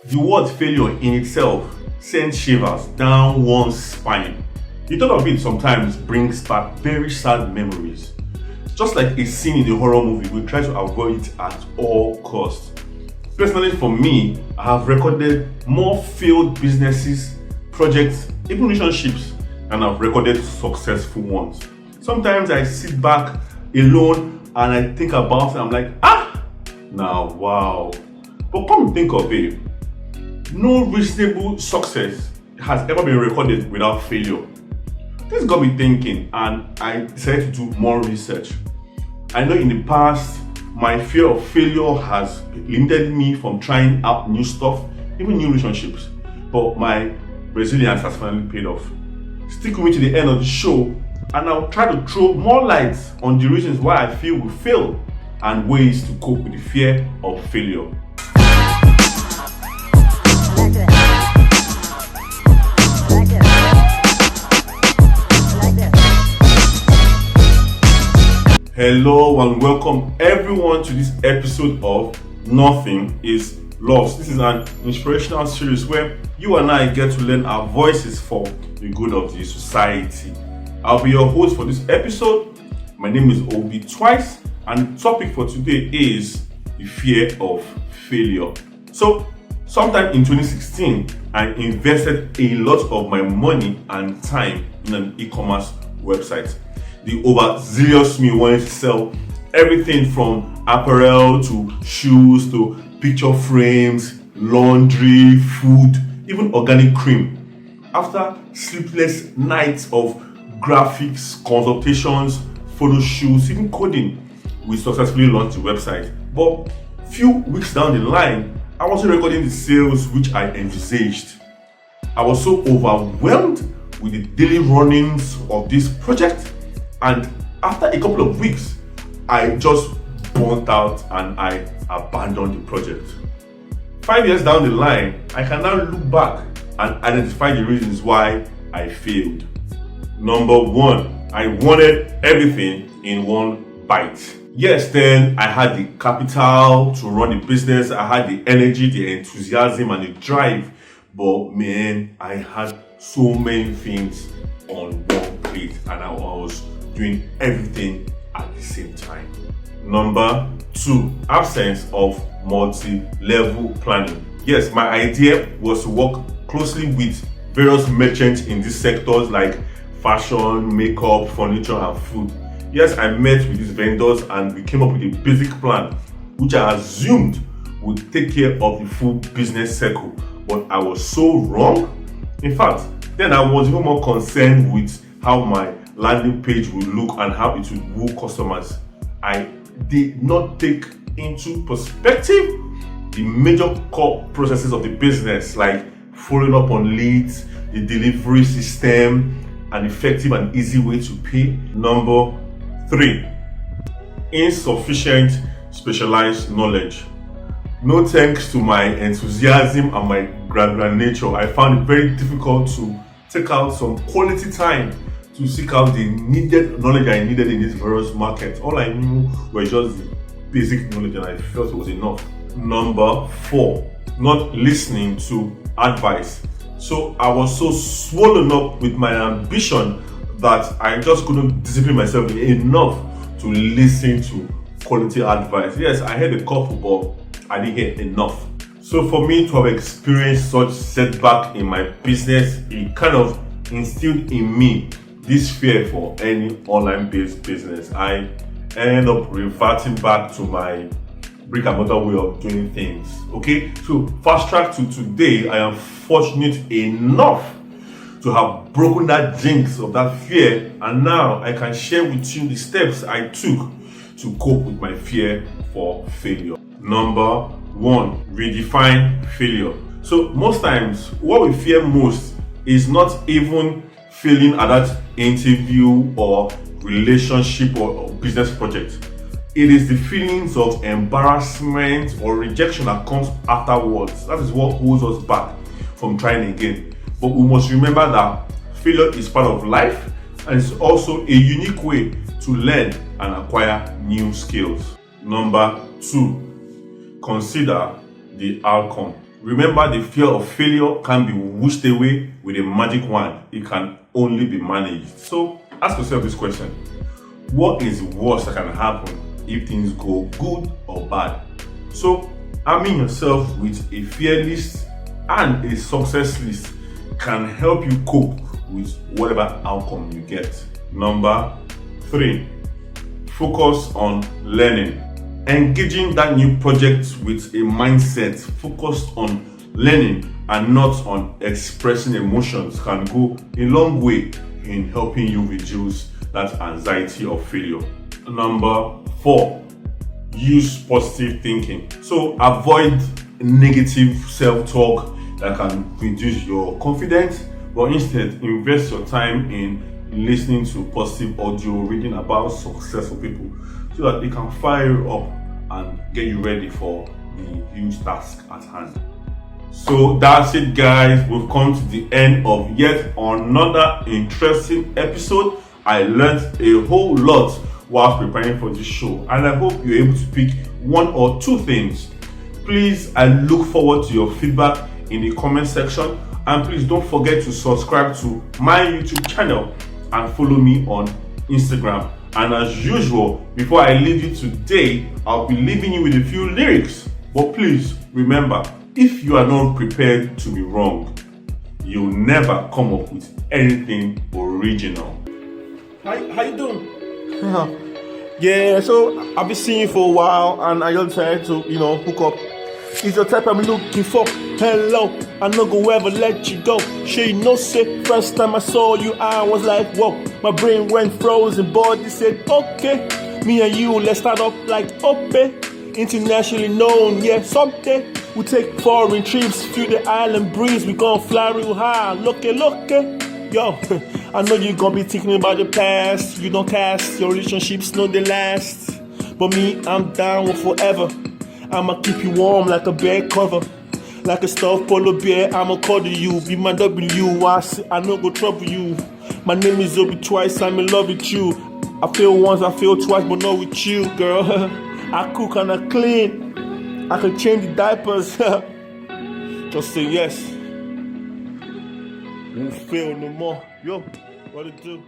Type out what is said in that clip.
The word failure in itself sends shivers down one's spine. The thought of it sometimes brings back very sad memories. Just like a scene in a horror movie, we try to avoid it at all costs. Personally, for me, I have recorded more failed businesses, projects, even relationships, and I've recorded successful ones. Sometimes I sit back alone and I think about it, I'm like, now wow. But come to think of it, no reasonable success has ever been recorded without failure. This got me thinking, and I decided to do more research. I know in the past, my fear of failure has limited me from trying out new stuff, even new relationships. But my resilience has finally paid off. Stick with me to the end of the show, and I'll try to throw more light on the reasons why I feel we fail and ways to cope with the fear of failure. Hello and welcome everyone to this episode of Nothing is Lost. This is an inspirational series where you and I get to learn our voices for the good of the society. I'll be your host for this episode. My name is Ob2ice, and the topic for today is the fear of failure. So, sometime in 2016, I invested a lot of my money and time in an e-commerce website. The overzealous me wanted to sell everything from apparel to shoes to picture frames, laundry, food, even organic cream. After sleepless nights of graphics, consultations, photo shoots, even coding, we successfully launched the website. But few weeks down the line, I wasn't recording the sales which I envisaged. I was so overwhelmed with the daily runnings of this project, and after a couple of weeks, I just burnt out and I abandoned the project. 5 years down the line, I can now look back and identify the reasons why I failed. Number one, I wanted everything in one bite. Yes, then I had the capital to run the business, I had the energy, the enthusiasm, and the drive. But man, I had so many things on one plate and I was doing everything at the same time. Number two, absence of multi-level planning. Yes, my idea was to work closely with various merchants in these sectors like fashion, makeup, furniture, and food. Yes, I met with these vendors and we came up with a basic plan which I assumed would take care of the full business cycle, but I was so wrong. In fact, then I was even more concerned with how my landing page would look and how it would woo customers. I did not take into perspective the major core processes of the business, like following up on leads, the delivery system, an effective and easy way to pay. Number three, insufficient specialized knowledge. No thanks to my enthusiasm and my granular nature, I found it very difficult to take out some quality time to seek out the needed knowledge I needed in these various markets. All I knew were just the basic knowledge and I felt it was enough. Number four, not listening to advice. So I was so swollen up with my ambition that I just couldn't discipline myself enough to listen to quality advice. Yes, I heard a couple, but I didn't hear enough. So for me to have experienced such setback in my business, it kind of instilled in me this fear for any online-based business. I end up reverting back to my brick and mortar way of doing things. Okay, so fast track to today, I am fortunate enough to have broken that jinx of that fear, and now I can share with you the steps I took to cope with my fear for failure. Number one, redefine failure. So most times, what we fear most is not even failing at that interview or relationship or business project. It is the feelings of embarrassment or rejection that comes afterwards. That is what holds us back from trying again. But we must remember that failure is part of life and it's also a unique way to learn and acquire new skills. Number two, consider the outcome. Remember, the fear of failure can be whooshed away with a magic wand. It can only be managed. So ask yourself this question: what is the worst that can happen if things go good or bad? So arming yourself with a fear list and a success list can help you cope with whatever outcome you get. Number 3, focus on learning. Engaging that new project with a mindset focused on learning and not on expressing emotions can go a long way in helping you reduce that anxiety of failure. Number 4, use positive thinking. So avoid negative self-talk that can reduce your confidence, but instead invest your time in listening to positive audio, reading about successful people, so that they can fire you up and get you ready for the huge task at hand. So that's it, guys. We've come to the end of yet another interesting episode. I learned a whole lot while preparing for this show, and I hope you're able to pick 1 or 2 things. Please, I look forward to your feedback in the comment section, and please don't forget to subscribe to my YouTube channel and follow me on Instagram. And as usual, before I leave you today, I'll be leaving you with a few lyrics. But please remember, if you are not prepared to be wrong, you'll never come up with anything original. How you doing? Yeah, so I've been seeing you for a while, and I just decided to, hook up. It's the type I'm looking for. Hello, I no go ever let you go. She no say, first time I saw you, I was like, whoa. My brain went frozen, body said, okay. Me and you, let's start up like Ob2ice. Internationally known, yeah, someday we take foreign trips, feel the island breeze. We gon' fly real high, look it. Yo, I know you gon' be thinking about the past. You don't cast, your relationships know they last. But me, I'm down with forever. I'ma keep you warm like a bed cover. Like a stuffed polar bear, I'ma cuddle you. Be my W, I no go trouble you. My name is Ob2ice, I'm in love with you. I fail once, I fail twice, but not with you, girl. I cook and I clean. I can change the diapers. Just say yes. Won't fail no more. Yo, what it do?